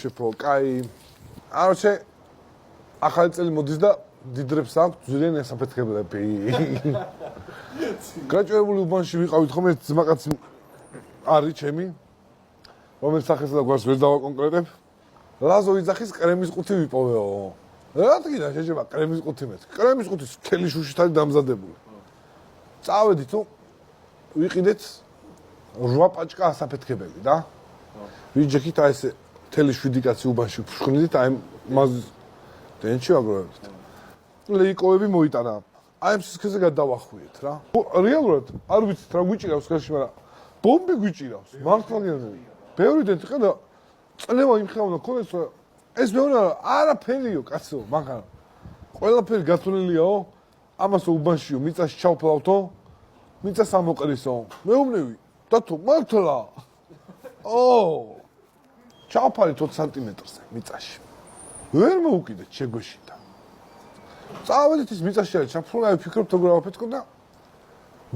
შეფო, კაი. არჩე ახალი წელი მოდის და დიდრებს აქვს ძვირიან ესაფეთქებლები. გაჭირებული უბანში ვიყავით ხომ ეს ძმაკაცი არის ჩემი, რომელიც სახესა და გვარს ვერ დავაკონკრეტებ. ლაზო იძახის კრემის ყუთი ვიპოვეო. რა თქმა შეიძლება კრემის ყუთი მეც. კრემის ყუთი მთელი შუშით არის დამზადებული. წავედით თუ ვიყიდეთ 8 პაჭკა ასაფეთქებელი და ვიჯექით აი ეს მთელი 7 კაცი უბანში ვფრთხნით აი მაზის დენჩი აგროვებდით. ლეიკოები მოიტანა. აი ამ სისქეზე გადავახვიეთ რა. რეალურად არ ვიცით რა გვიჭირავს ხელში, მაგრამ ბომბი გვიჭირავს. მართლა გეუბნები. ბევრი დენთი ყდა წლევა იმხელა ქონდეს ეს მეუბნა არაფერიო კაცო, მაგრამ ყველაფერი გათვლილია ამასო უბანშიო მიწაში ჩავფლავთო მიწას ამოყრისო მეუბნები დათო მართლა ჩავფარით 20 სანტიმეტრზე მიწაში ვერ მოუკიდეთ შეგვეშინდა წავედით ის მიწაში არის ჩაფრული ვფიქრობ თუ გავაფეთქო და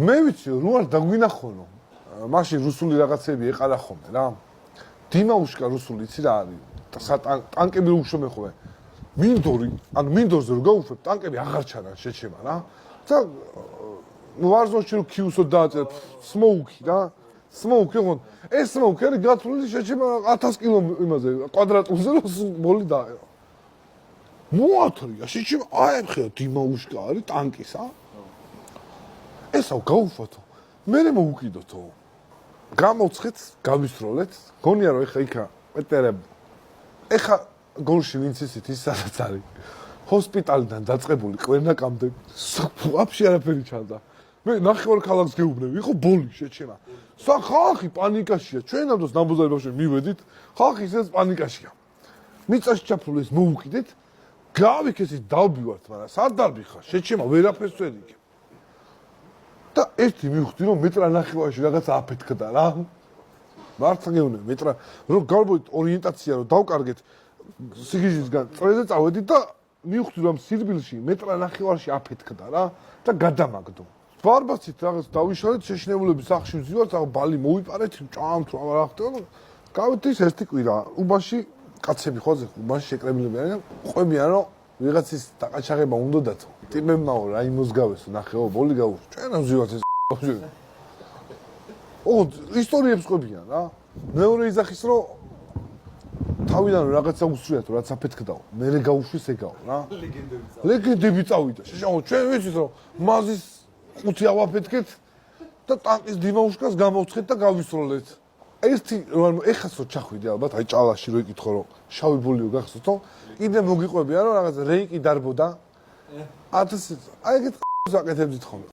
მე ვიცი რო არ დაგვინახონო მაშინ რუსული რაღაცები ეყარა ხოლმე რა დიმაუშკა რუსული იცი რა არის ტანკები უშრომენ ხოლმე მინდორი ანუ მინდორზე რო გაუშვებ ტანკები აღარ ჩანან შეჩება რა და ვარზონში რო ქიუსო დააწერებ სმოუკი რა სმოუკი ხო ეს სმოუკი არის გათვლილი შეჩება 1000 კილო იმაზე კვადრატულზე რო ბოლი და მოათრია შეჩება აი ხე დიმაუშკა არის ტანკისა ესაო გაუშვათო მე მოვუკიდოთო გამოცხეთ გავისროლეთ გონია რომ ეხა იქა პეტერე ეხა გოლში ვინც ისით ის სადაც არის ჰოსპიტალიდან დაწყებული კვერნაკამდე ვაფშე არაფერი ჩანდა მე ნახევარ ქალაქს გეუბნები იყო ბოლი შეჩემა ხალხი პანიკაშია ჩვენ ამ დროს ნამბოზარი ბავშვები მივედით ხალხი ისეც პანიკაშია მიწაში ჩაფრული ეს მოუკიდეთ გავიქესით დავბივართ მაგრამ სად დარბიხარ შეჩემა ვერაფერს ვერ იგებ და ერთი მივხვდი რომ მეტრა ნახევარში რაღაცა აფეთქდა რა მართლა გეუბნები მეტრა რომ გავბოთ ორიენტაცია რომ დავკარგეთ სიგიჟისგან წრეზე წავედით და მივხვდი რომ სირბილში მეტრა ნახევარში აფეთქდა რა და გადამაგდო ბარბაცით რაღაც დავიშალეთ შეშინებულების სახლში ვზივართ ახლა ბალი მოვიპარეთ ჭამთ რა რა ხდება გავით ის ერთი კვირა უბანში კაცები ხო უბანში შეკრებილები არიან ყვებიან რომ ვიღაცის დაყაჩაღება უნდა დათო ტიპებმაო რა იმოსგავესო ნახეო ბოლი გავუშვ ჩვენ ვზივართ ეს ისტორიებს ყვებიან რა მეორე იძახის რომ თავიდან რაღაცა უსწრიათ რაც აფეთქდაო მე გავუშვის ეგაო რა ლეგენდები წავიდა შეშაო ჩვენ ვიცით რომ მაზის ყუთი ავაფეთქეთ და ტანკის დიმაუშკას გამოვცხეთ და გავისროლეთ ერთი ეხაც რო ჩახვიდე ალბათ აი ჭალაში რო იკითხო რომ შავი ბოლიო გახსოვთო კიდე მოგიყვებიან რომ რაღაც რეიკი დარბოდა 1000 აი ეგეთ ზაკეთებდით ხოლმე